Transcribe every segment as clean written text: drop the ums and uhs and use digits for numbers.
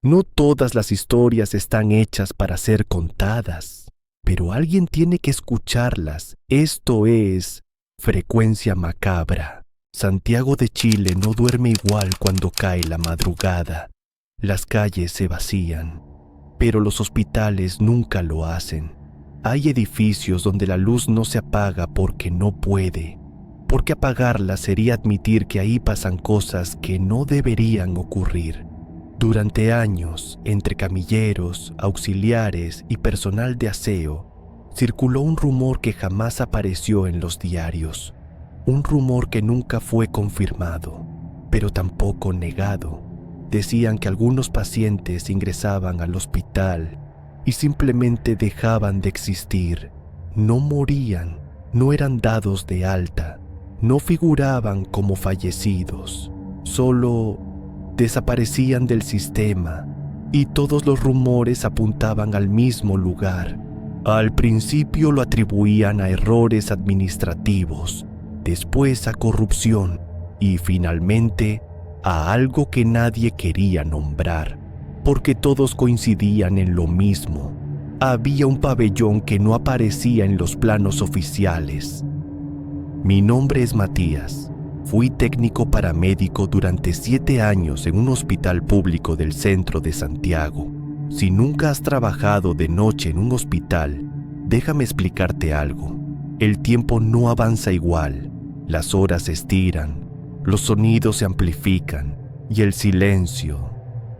No todas las historias están hechas para ser contadas, pero alguien tiene que escucharlas. Esto es Frecuencia Macabra. Santiago de Chile no duerme igual cuando cae la madrugada. Las calles se vacían, pero los hospitales nunca lo hacen. Hay edificios donde la luz no se apaga porque no puede, porque apagarla sería admitir que ahí pasan cosas que no deberían ocurrir. Durante años, entre camilleros, auxiliares y personal de aseo, circuló un rumor que jamás apareció en los diarios. Un rumor que nunca fue confirmado, pero tampoco negado. Decían que algunos pacientes ingresaban al hospital y simplemente dejaban de existir. No morían, no eran dados de alta, no figuraban como fallecidos, solo desaparecían del sistema y todos los rumores apuntaban al mismo lugar. Al principio lo atribuían a errores administrativos, después a corrupción y finalmente a algo que nadie quería nombrar, porque todos coincidían en lo mismo. Había un pabellón que no aparecía en los planos oficiales. Mi nombre es Matías. Fui técnico paramédico durante 7 años en un hospital público del centro de Santiago. Si nunca has trabajado de noche en un hospital, déjame explicarte algo. El tiempo no avanza igual. Las horas se estiran, los sonidos se amplifican y el silencio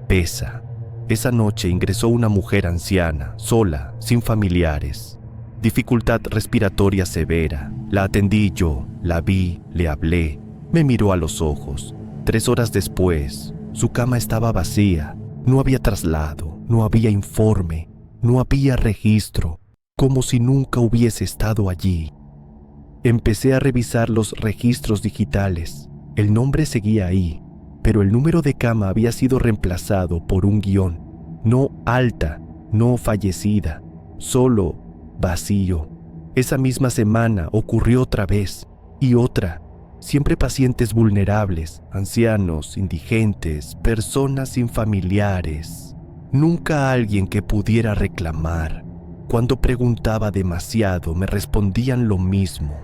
pesa. Esa noche ingresó una mujer anciana, sola, sin familiares. Dificultad respiratoria severa. La atendí yo, la vi, le hablé, me miró a los ojos. 3 horas después, su cama estaba vacía. No había traslado, no había informe, no había registro, como si nunca hubiese estado allí. Empecé a revisar los registros digitales. El nombre seguía ahí, pero el número de cama había sido reemplazado por un guión. No alta, no fallecida, solo vacío. Esa misma semana ocurrió otra vez y otra. Siempre pacientes vulnerables, ancianos, indigentes, personas sin familiares. Nunca alguien que pudiera reclamar. Cuando preguntaba demasiado me respondían lo mismo.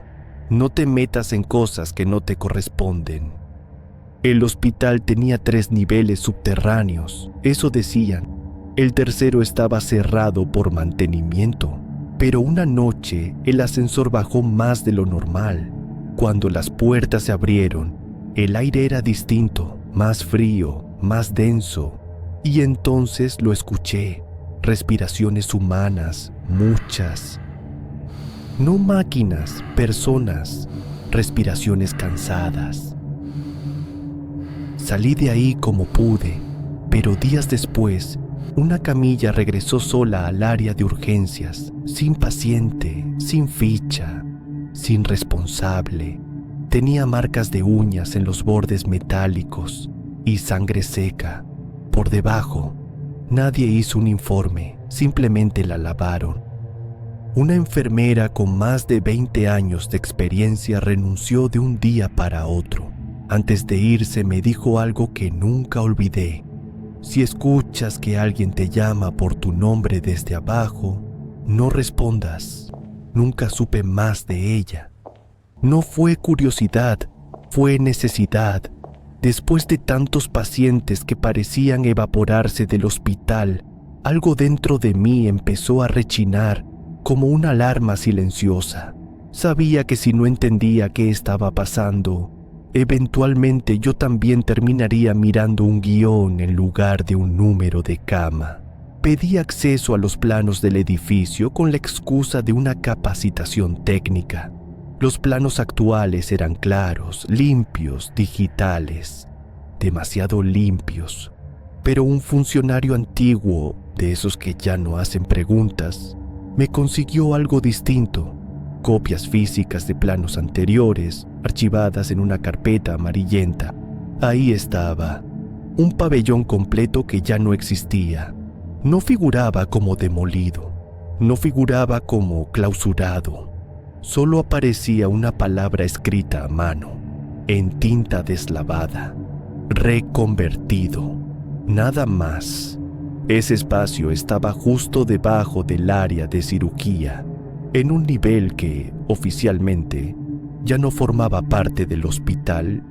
No te metas en cosas que no te corresponden. El hospital tenía 3 niveles subterráneos, eso decían. El tercero estaba cerrado por mantenimiento, pero una noche el ascensor bajó más de lo normal. Cuando las puertas se abrieron, el aire era distinto, más frío, más denso, y entonces lo escuché. Respiraciones humanas, muchas. No máquinas, personas, respiraciones cansadas. Salí de ahí como pude, pero días después, una camilla regresó sola al área de urgencias, sin paciente, sin ficha, sin responsable. Tenía marcas de uñas en los bordes metálicos y sangre seca. Por debajo, nadie hizo un informe, simplemente la lavaron. Una enfermera con más de 20 años de experiencia renunció de un día para otro. Antes de irse me dijo algo que nunca olvidé. Si escuchas que alguien te llama por tu nombre desde abajo, no respondas. Nunca supe más de ella. No fue curiosidad, fue necesidad. Después de tantos pacientes que parecían evaporarse del hospital, algo dentro de mí empezó a rechinar como una alarma silenciosa. Sabía que si no entendía qué estaba pasando, eventualmente yo también terminaría mirando un guión en lugar de un número de cama. Pedí acceso a los planos del edificio con la excusa de una capacitación técnica. Los planos actuales eran claros, limpios, digitales, demasiado limpios. Pero un funcionario antiguo, de esos que ya no hacen preguntas, me consiguió algo distinto. Copias físicas de planos anteriores, archivadas en una carpeta amarillenta. Ahí estaba, un pabellón completo que ya no existía. No figuraba como demolido, no figuraba como clausurado. Solo aparecía una palabra escrita a mano, en tinta deslavada: reconvertido. Nada más. Ese espacio estaba justo debajo del área de cirugía, en un nivel que, oficialmente, ya no formaba parte del hospital.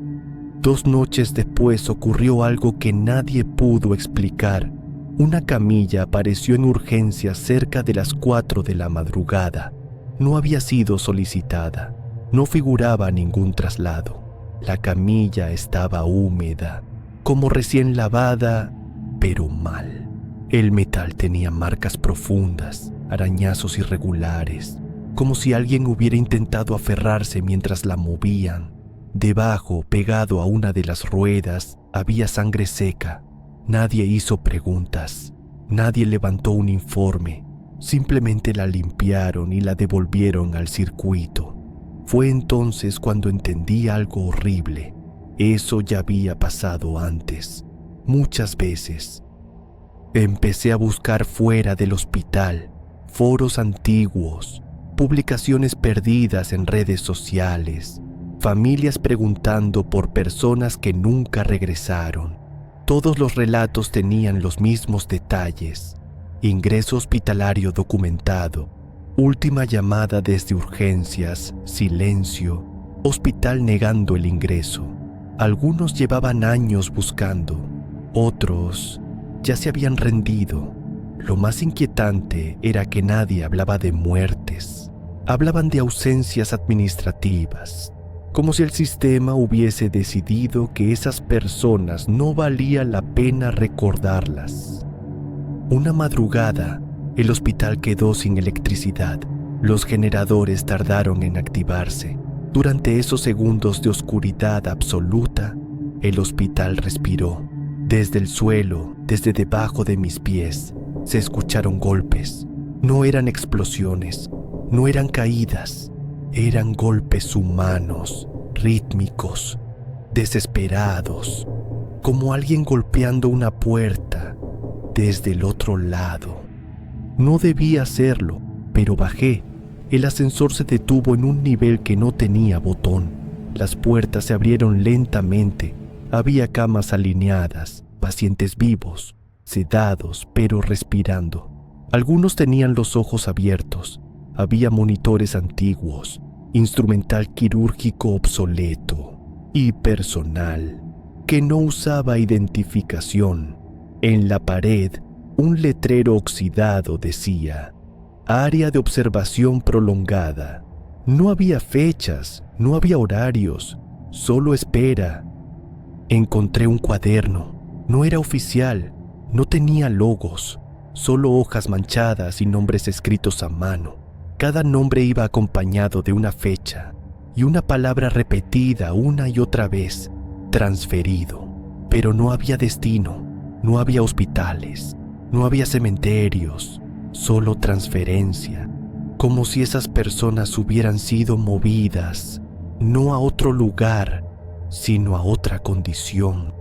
2 noches después ocurrió algo que nadie pudo explicar. Una camilla apareció en urgencias cerca de las 4 de la madrugada. No había sido solicitada, no figuraba ningún traslado. La camilla estaba húmeda, como recién lavada, pero mal. El metal tenía marcas profundas, arañazos irregulares, como si alguien hubiera intentado aferrarse mientras la movían. Debajo, pegado a una de las ruedas, había sangre seca. Nadie hizo preguntas, nadie levantó un informe, simplemente la limpiaron y la devolvieron al circuito. Fue entonces cuando entendí algo horrible. Eso ya había pasado antes, muchas veces. Empecé a buscar fuera del hospital, foros antiguos, publicaciones perdidas en redes sociales, familias preguntando por personas que nunca regresaron. Todos los relatos tenían los mismos detalles: ingreso hospitalario documentado, última llamada desde urgencias, silencio, hospital negando el ingreso. Algunos llevaban años buscando, otros ya se habían rendido. Lo más inquietante era que nadie hablaba de muertes. Hablaban de ausencias administrativas, como si el sistema hubiese decidido que esas personas no valía la pena recordarlas. Una madrugada, el hospital quedó sin electricidad. Los generadores tardaron en activarse. Durante esos segundos de oscuridad absoluta, el hospital respiró. Desde el suelo, desde debajo de mis pies, se escucharon golpes. No eran explosiones, no eran caídas, eran golpes humanos, rítmicos, desesperados, como alguien golpeando una puerta desde el otro lado. No debía hacerlo, pero bajé. El ascensor se detuvo en un nivel que no tenía botón. Las puertas se abrieron lentamente. Había camas alineadas, pacientes vivos, sedados pero respirando. Algunos tenían los ojos abiertos. Había monitores antiguos, instrumental quirúrgico obsoleto y personal que no usaba identificación. En la pared, un letrero oxidado decía: área de observación prolongada. No había fechas, no había horarios, solo espera. Encontré un cuaderno. No era oficial, no tenía logos, solo hojas manchadas y nombres escritos a mano. Cada nombre iba acompañado de una fecha y una palabra repetida una y otra vez: transferido. Pero no había destino, no había hospitales, no había cementerios, solo transferencia, como si esas personas hubieran sido movidas, no a otro lugar, sino a otra condición.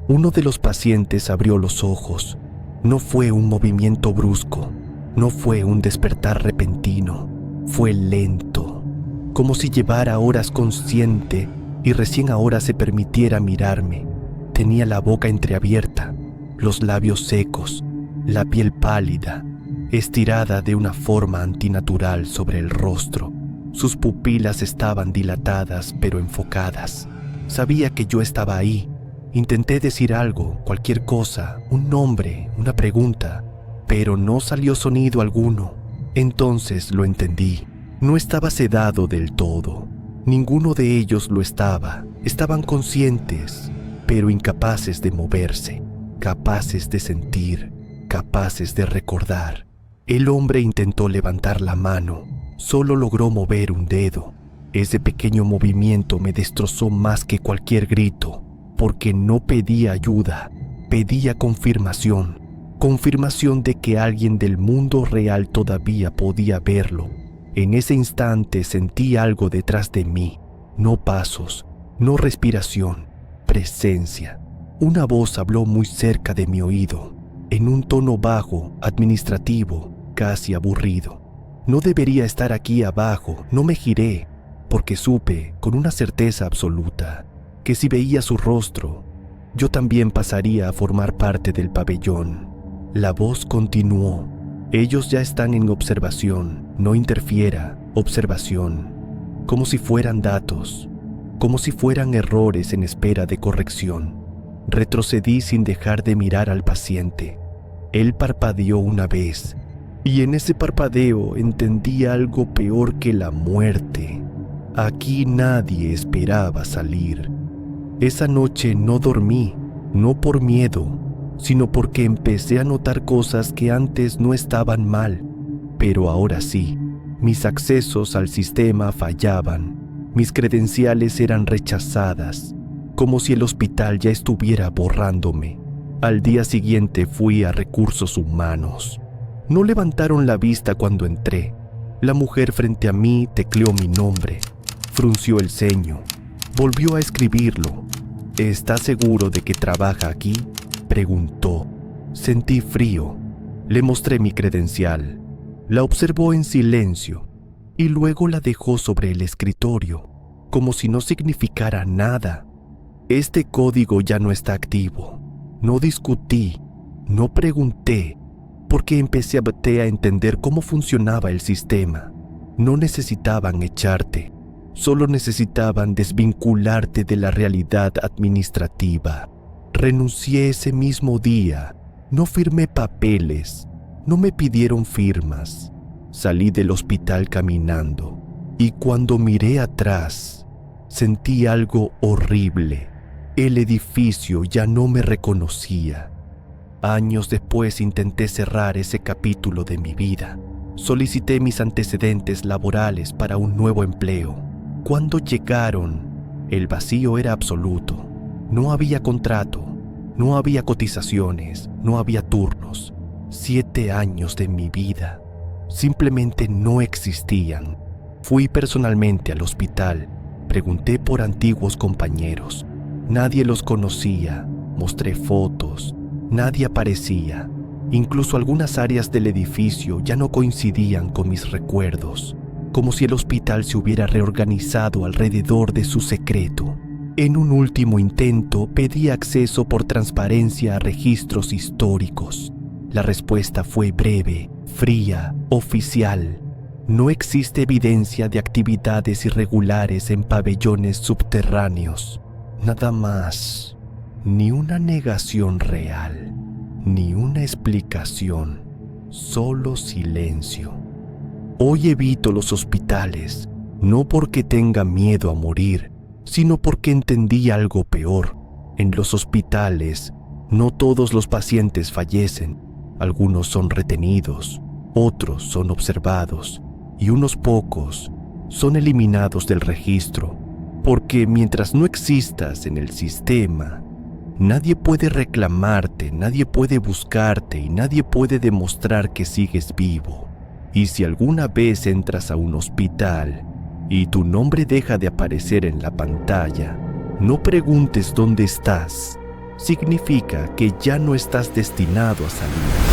Uno de los pacientes abrió los ojos. No fue un movimiento brusco, no fue un despertar repentino, fue lento, como si llevara horas consciente y recién ahora se permitiera mirarme. Tenía la boca entreabierta, los labios secos, la piel pálida, estirada de una forma antinatural sobre el rostro. Sus pupilas estaban dilatadas pero enfocadas. Sabía que yo estaba ahí. Intenté decir algo, cualquier cosa, un nombre, una pregunta, pero no salió sonido alguno. Entonces lo entendí. No estaba sedado del todo. Ninguno de ellos lo estaba. Estaban conscientes, pero incapaces de moverse, capaces de sentir, capaces de recordar. El hombre intentó levantar la mano. Solo logró mover un dedo. Ese pequeño movimiento me destrozó más que cualquier grito, porque no pedía ayuda, pedía confirmación. Confirmación de que alguien del mundo real todavía podía verlo. En ese instante sentí algo detrás de mí. No pasos, no respiración, presencia. Una voz habló muy cerca de mi oído, en un tono bajo, administrativo, casi aburrido. No debería estar aquí abajo. No me giré, porque supe, con una certeza absoluta, que si veía su rostro, yo también pasaría a formar parte del pabellón. La voz continuó. Ellos ya están en observación. No interfiera. Observación. Como si fueran datos. Como si fueran errores en espera de corrección. Retrocedí sin dejar de mirar al paciente. Él parpadeó una vez. Y en ese parpadeo entendí algo peor que la muerte. Aquí nadie esperaba salir. Esa noche no dormí, no por miedo, sino porque empecé a notar cosas que antes no estaban mal, pero ahora sí. Mis accesos al sistema fallaban, mis credenciales eran rechazadas, como si el hospital ya estuviera borrándome. Al día siguiente fui a Recursos Humanos. No levantaron la vista cuando entré. La mujer frente a mí tecleó mi nombre, frunció el ceño, volvió a escribirlo. ¿Está seguro de que trabaja aquí?, preguntó. Sentí frío. Le mostré mi credencial. La observó en silencio y luego la dejó sobre el escritorio, como si no significara nada. Este código ya no está activo. No discutí, no pregunté, porque empecé a entender cómo funcionaba el sistema. No necesitaban echarte, solo necesitaban desvincularte de la realidad administrativa. Renuncié ese mismo día, no firmé papeles, no me pidieron firmas. Salí del hospital caminando y cuando miré atrás, sentí algo horrible. El edificio ya no me reconocía. Años después intenté cerrar ese capítulo de mi vida. Solicité mis antecedentes laborales para un nuevo empleo. Cuando llegaron, el vacío era absoluto. No había contrato, no había cotizaciones, no había turnos. 7 años de mi vida simplemente no existían. Fui personalmente al hospital, pregunté por antiguos compañeros. Nadie los conocía, mostré fotos. Nadie aparecía. Incluso algunas áreas del edificio ya no coincidían con mis recuerdos, como si el hospital se hubiera reorganizado alrededor de su secreto. En un último intento pedí acceso por transparencia a registros históricos. La respuesta fue breve, fría, oficial. No existe evidencia de actividades irregulares en pabellones subterráneos. Nada más. Ni una negación real, ni una explicación, solo silencio. Hoy evito los hospitales, no porque tenga miedo a morir, sino porque entendí algo peor. En los hospitales, no todos los pacientes fallecen. Algunos son retenidos, otros son observados, y unos pocos son eliminados del registro, porque mientras no existas en el sistema, nadie puede reclamarte, nadie puede buscarte y nadie puede demostrar que sigues vivo. Y si alguna vez entras a un hospital y tu nombre deja de aparecer en la pantalla, no preguntes dónde estás. Significa que ya no estás destinado a salir.